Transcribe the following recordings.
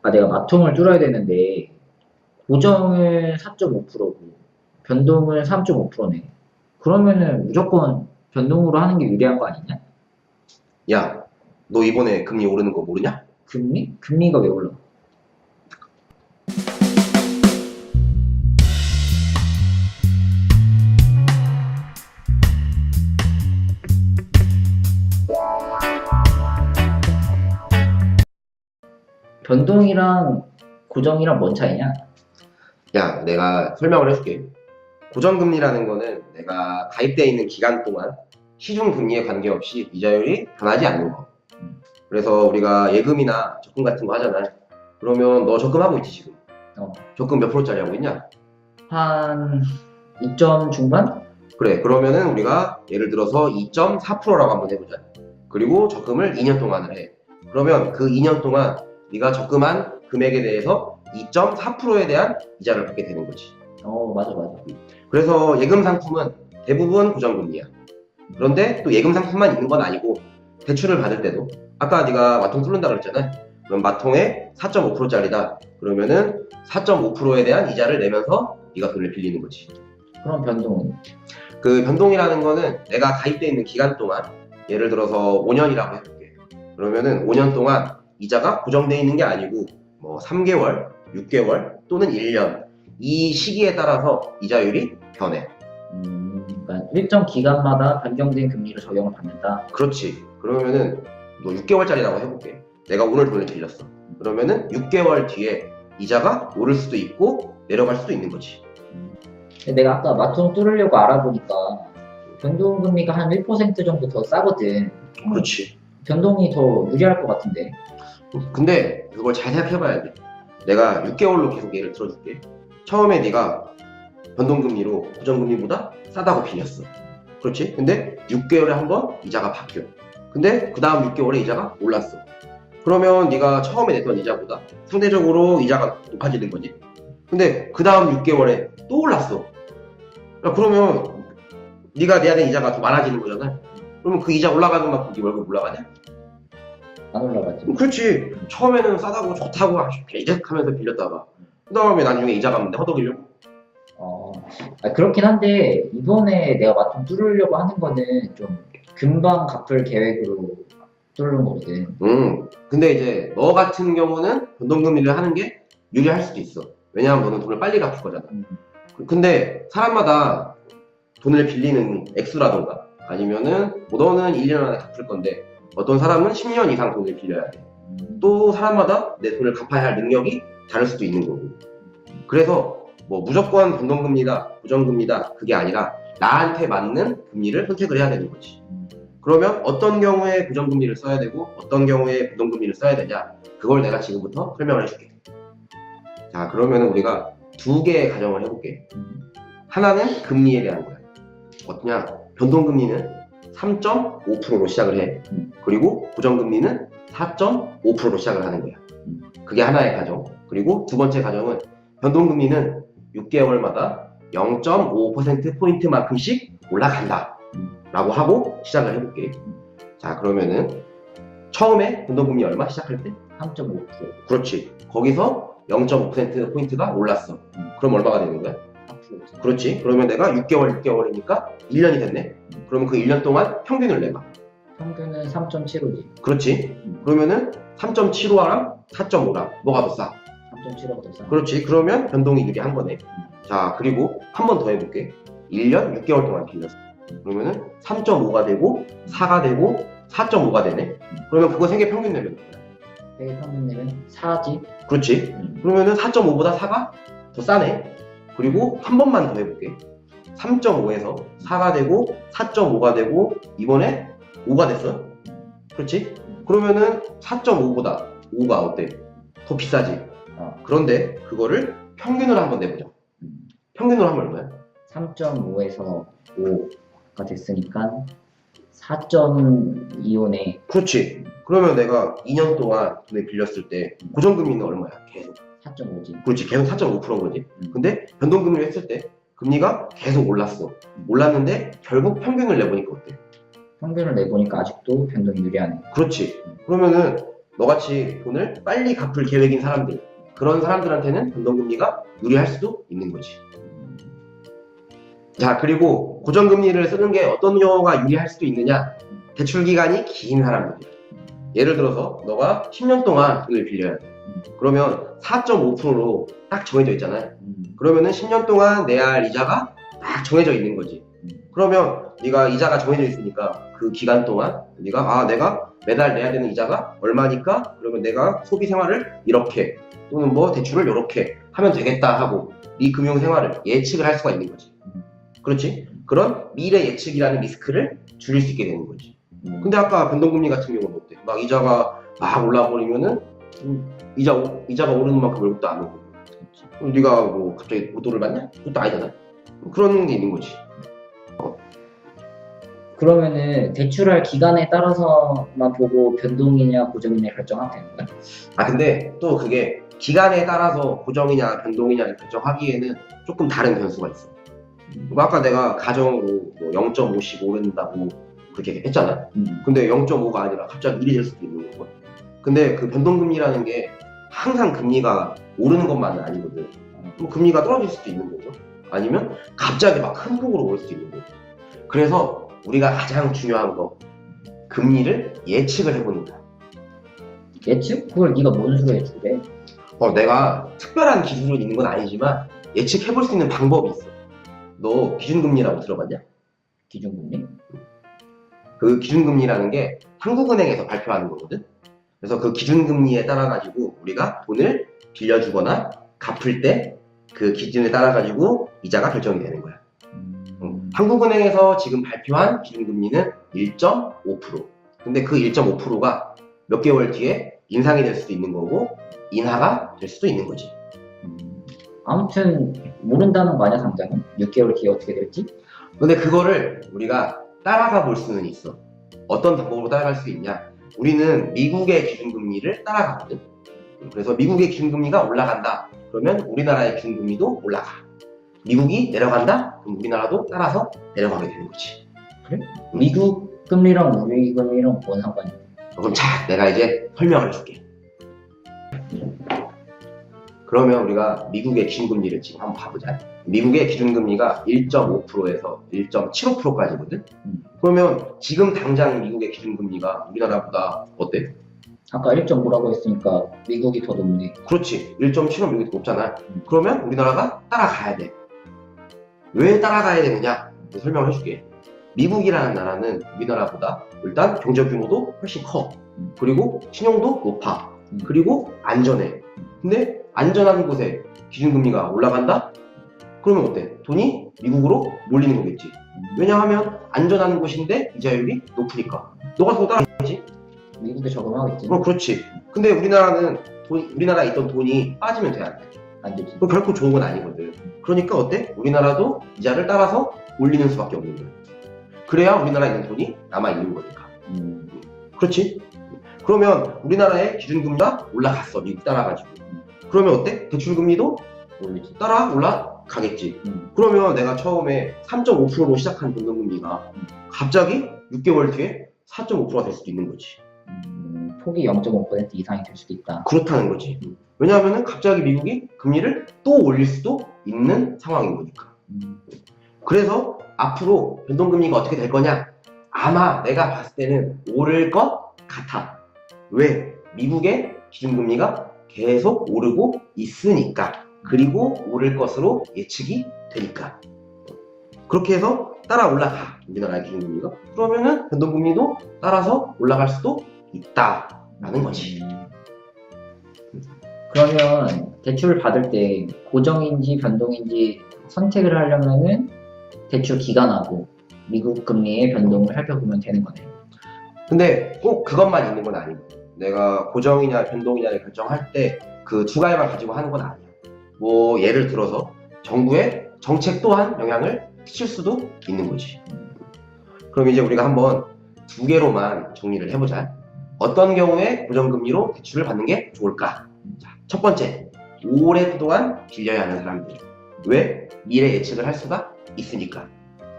아, 내가 마통을 뚫어야 되는데, 고정을 4.5%고, 변동을 3.5%네. 그러면은 무조건 변동으로 하는 게 유리한 거 아니냐? 야, 너 이번에 금리 오르는 거 모르냐? 금리? 금리가 왜 올라? 변동이랑 고정이랑 뭔 차이냐? 야, 내가 설명을 해줄게. 고정금리라는 거는 내가 가입되어 있는 기간 동안 시중금리에 관계없이 이자율이 변하지 않는 거. 그래서 우리가 예금이나 적금 같은 거 하잖아. 그러면 너 적금하고 있지, 지금? 어, 적금 몇 프로짜리 하고 있냐? 한 2점 중반? 그래, 그러면은 우리가 예를 들어서 2.4%라고 한번 해보자. 그리고 적금을 2년 동안을 해. 그러면 그 2년 동안 네가 적금한 금액에 대해서 2.4%에 대한 이자를 받게 되는 거지. 맞아, 맞아. 그래서 예금 상품은 대부분 고정금리야. 그런데 또 예금 상품만 있는 건 아니고 대출을 받을 때도 아까 네가 마통 뚫는다 그랬잖아. 그럼 마통에 4.5%짜리다. 그러면은 4.5%에 대한 이자를 내면서 네가 돈을 빌리는 거지. 그럼 변동은? 그 변동이라는 거는 내가 가입되어 있는 기간 동안 예를 들어서 5년이라고 해볼게. 그러면은 5년 동안 이자가 고정되어 있는 게 아니고 뭐 3개월, 6개월 또는 1년 이 시기에 따라서 이자율이 변해. 그러니까 일정 기간마다 변경된 금리로 적용을 받는다. 그렇지. 그러면은 너 6개월짜리라고 해볼게. 내가 오늘 돈을 빌렸어. 그러면은 6개월 뒤에 이자가 오를 수도 있고 내려갈 수도 있는 거지. 근데 내가 아까 마통 뚫으려고 알아보니까 변동금리가 한 1% 정도 더 싸거든. 그렇지. 변동이 더 유리할 것 같은데. 근데 그걸 잘 생각해봐야 돼. 내가 6개월로 계속 예를 들어줄게. 처음에 네가 변동금리로 고정금리보다 싸다고 빌렸어. 그렇지? 근데 6개월에 한 번 이자가 바뀌어. 근데 그 다음 6개월에 이자가 올랐어. 그러면 네가 처음에 냈던 이자보다 상대적으로 이자가 높아지는 거지. 근데 그 다음 6개월에 또 올랐어. 야, 그러면 네가 내야 되는 이자가 더 많아지는 거잖아. 그러면 그 이자 올라가는 만큼 네 월급 올라가냐? 안 올라가지. 그렇지. 처음에는 싸다고 좋다고 이득하면서 빌렸다가 그 다음에 나중에 이자 갚는데 허덕이려고. 그렇긴 한데 이번에 내가 마통 뚫으려고 하는 거는 좀 금방 갚을 계획으로 뚫는 거거든. 근데 이제 너 같은 경우는 변동금리를 하는 게 유리할 수도 있어. 왜냐하면 너는 돈을 빨리 갚을 거잖아. 음, 근데 사람마다 돈을 빌리는 액수라던가 아니면은 뭐 너는 1년 안에 갚을 건데 어떤 사람은 10년 이상 돈을 빌려야 돼. 또 사람마다 내 돈을 갚아야 할 능력이 다를 수도 있는 거고. 그래서 뭐 무조건 변동금리다, 고정금리다 그게 아니라 나한테 맞는 금리를 선택을 해야 되는 거지. 그러면 어떤 경우에 고정금리를 써야 되고 어떤 경우에 변동금리를 써야 되냐 그걸 내가 지금부터 설명을 해줄게. 자, 그러면 우리가 두 개의 가정을 해볼게. 하나는 금리에 대한 거야. 어떠냐? 변동금리는 3.5%로 시작을 해. 그리고 고정금리는 4.5%로 시작을 하는 거야. 그게 하나의 가정. 그리고 두 번째 가정은 변동금리는 6개월마다 0.5%포인트만큼씩 올라간다. 라고 하고 시작을 해볼게. 자, 그러면은 처음에 변동금리 얼마 시작할 때? 3.5%. 그렇지. 거기서 0.5%포인트가 올랐어. 그럼 얼마가 되는 거야? 4%. 그렇지. 그러면 내가 6개월이니까 1년이 됐네. 그러면 그 1년 동안 평균을 내봐. 평균은 3.75지. 그렇지. 그러면은 3.75랑 4.5랑 뭐가 더 싸? 3.75가 더 싸. 그렇지. 그러면 변동이 유리한 거네. 자, 그리고 한 번 더 해볼게. 1년 6개월 동안 빌렸어. 그러면은 3.5가 되고 4가 되고 4.5가 되네. 그러면 그거 세 개 평균 내면 거야. 세계 평균은 4지. 그렇지. 그러면은 4.5보다 4가 더 싸네. 그리고 한 번만 더 해볼게. 3.5에서 4가 되고 4.5가 되고 이번에 5가 됐어. 그렇지? 그러면은 4.5보다 5가 어때? 더 비싸지. 그런데 그거를 평균으로 한번 내보자. 평균으로 하면 얼마야? 3.5에서 5가 됐으니까 4.25네. 그렇지. 그러면 내가 2년 동안 돈을 빌렸을 때 고정금리는 얼마야? 계속. 4.5지. 그렇지. 계속 4.5%인 거지. 근데 변동금리를 했을 때 금리가 계속 올랐어. 올랐는데 결국 평균을 내보니까 어때? 평균을 내보니까 아직도 변동이 유리하네. 그렇지. 그러면은 너같이 돈을 빨리 갚을 계획인 사람들, 그런 사람들한테는 변동금리가 유리할 수도 있는 거지. 자, 그리고 고정금리를 쓰는 게 어떤 경우가 유리할 수도 있느냐? 대출 기간이 긴 사람들이야. 예를 들어서 너가 10년 동안 돈을 빌려야 돼. 그러면 4.5%로 딱 정해져 있잖아요. 그러면은 10년 동안 내야 할 이자가 딱 정해져 있는 거지. 그러면 네가 이자가 정해져 있으니까 그 기간 동안 내가 매달 내야 되는 이자가 얼마니까 그러면 내가 소비 생활을 이렇게 또는 뭐 대출을 이렇게 하면 되겠다 하고 네 금융 생활을 예측을 할 수가 있는 거지. 그렇지? 그런 미래 예측이라는 리스크를 줄일 수 있게 되는 거지. 근데 아까 변동금리 같은 경우는 어때? 막 이자가 막 올라버리면은 이자가 오르는 만큼 월급도 안 오고 그럼 네가 뭐 갑자기 로또를 받냐? 그것도 아니잖아. 그런 게 있는 거지. 그러면은 대출할 기간에 따라서만 보고 변동이냐 고정이냐 결정하면 되는 거야? 아 근데 또 그게 기간에 따라서 고정이냐 변동이냐를 결정하기에는 조금 다른 변수가 있어. 뭐 아까 내가 가정으로 뭐 0.5씩 오른다고 그렇게 했잖아. 근데 0.5가 아니라 갑자기 1이 될 수도 있는 거고. 근데 그 변동금리라는 게 항상 금리가 오르는 것만은 아니거든. 뭐 금리가 떨어질 수도 있는 거고. 아니면 갑자기 막 큰 폭으로 오를 수도 있는 거고. 그래서 우리가 가장 중요한 거 금리를 예측을 해보는 거야. 예측? 그걸 네가 뭔 수로 예측해? 내가 특별한 기술은 있는 건 아니지만 예측해볼 수 있는 방법이 있어. 너 기준금리라고 들어봤냐? 기준금리? 그 기준금리라는 게 한국은행에서 발표하는 거거든. 그래서 그 기준금리에 따라 가지고 우리가 돈을 빌려주거나 갚을 때 그 기준에 따라 가지고 이자가 결정이 되는 거야. 한국은행에서 지금 발표한 기준금리는 1.5%. 근데 그 1.5%가 몇 개월 뒤에 인상이 될 수도 있는 거고 인하가 될 수도 있는 거지. 아무튼 모른다는 거 아니야 당장은? 6개월 뒤에 어떻게 될지? 근데 그거를 우리가 따라가 볼 수는 있어. 어떤 방법으로 따라갈 수 있냐? 우리는 미국의 기준금리를 따라가거든. 그래서 미국의 기준금리가 올라간다. 그러면 우리나라의 기준금리도 올라가. 미국이 내려간다? 그럼 우리나라도 따라서 내려가게 되는 거지. 그래? 미국 금리랑 우리 금리랑 뭔 상관이야? 그럼 자, 내가 이제 설명을 해줄게. 그러면 우리가 미국의 기준금리를 지금 한번 봐보자. 미국의 기준금리가 1.5%에서 1.75%까지거든? 그러면 지금 당장 미국의 기준금리가 우리나라보다 어때? 아까 1.5라고 했으니까 미국이 더 높네. 그렇지. 1.7은 미국이 더 높잖아. 그러면 우리나라가 따라가야 돼. 왜 따라가야 되느냐? 설명을 해줄게. 미국이라는 나라는 우리나라보다 일단 경제 규모도 훨씬 커. 그리고 신용도 높아. 그리고 안전해. 근데 안전한 곳에 기준금리가 올라간다? 그러면 어때? 돈이 미국으로 몰리는 거겠지. 왜냐하면 안전한 곳인데 이자율이 높으니까. 너가 더 따라가야지. 미국에 적응하겠지. 그렇지. 근데 우리나라는 우리나라에 있던 돈이 빠지면 돼, 안 돼? 안 되지. 그거 결코 좋은 건 아니거든. 그러니까 어때? 우리나라도 이자를 따라서 올리는 수밖에 없는 거야. 그래야 우리나라에 있는 돈이 남아있는 거니까. 그렇지? 그러면 우리나라의 기준금리가 올라갔어. 미국 따라가지고. 그러면 어때? 대출금리도 올리지. 따라 올라가겠지. 그러면 내가 처음에 3.5%로 시작한 변동금리가 갑자기 6개월 뒤에 4.5%가 될 수도 있는 거지. 폭이 0.5% 이상이 될 수도 있다. 그렇다는 거지. 왜냐하면 갑자기 미국이 금리를 또 올릴 수도 있는 상황인 거니까. 그래서 앞으로 변동금리가 어떻게 될 거냐? 아마 내가 봤을 때는 오를 것 같아. 왜? 미국의 기준금리가 계속 오르고 있으니까. 그리고 오를 것으로 예측이 되니까. 그렇게 해서 따라 올라가. 우리나라의 기준금리가. 그러면은 변동금리도 따라서 올라갈 수도 있다라는 거지. 그러면 대출을 받을 때 고정인지 변동인지 선택을 하려면은 대출 기간하고 미국 금리의 변동을 살펴보면 되는 거네. 근데 꼭 그것만 있는 건 아니고 내가 고정이냐 변동이냐를 결정할 때 그 두 가지만 가지고 하는 건 아니야. 뭐 예를 들어서 정부의 정책 또한 영향을 끼칠 수도 있는 거지. 그럼 이제 우리가 한번 두 개로만 정리를 해보자. 어떤 경우에 고정금리로 대출을 받는 게 좋을까? 자, 첫 번째, 오랫동안 빌려야 하는 사람들. 왜? 미래 예측을 할 수가 있으니까.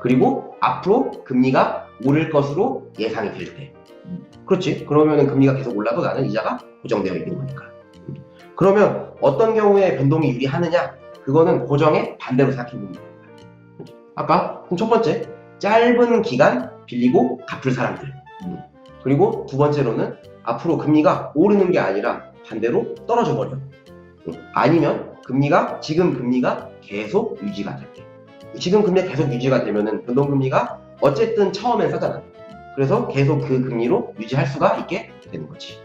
그리고 앞으로 금리가 오를 것으로 예상이 될 때. 그렇지. 그러면은 금리가 계속 올라도 나는 이자가 고정되어 있는 거니까. 그러면 어떤 경우에 변동이 유리하느냐? 그거는 고정의 반대로 생각해 보면 됩니다. 아까 첫 번째, 짧은 기간 빌리고 갚을 사람들. 그리고 두 번째로는 앞으로 금리가 오르는 게 아니라 반대로 떨어져 버려. 아니면 지금 금리가 계속 유지가 될 때. 지금 금리가 계속 유지가 되면은 변동금리가 어쨌든 처음엔 싸잖아. 그래서 계속 그 금리로 유지할 수가 있게 되는 거지.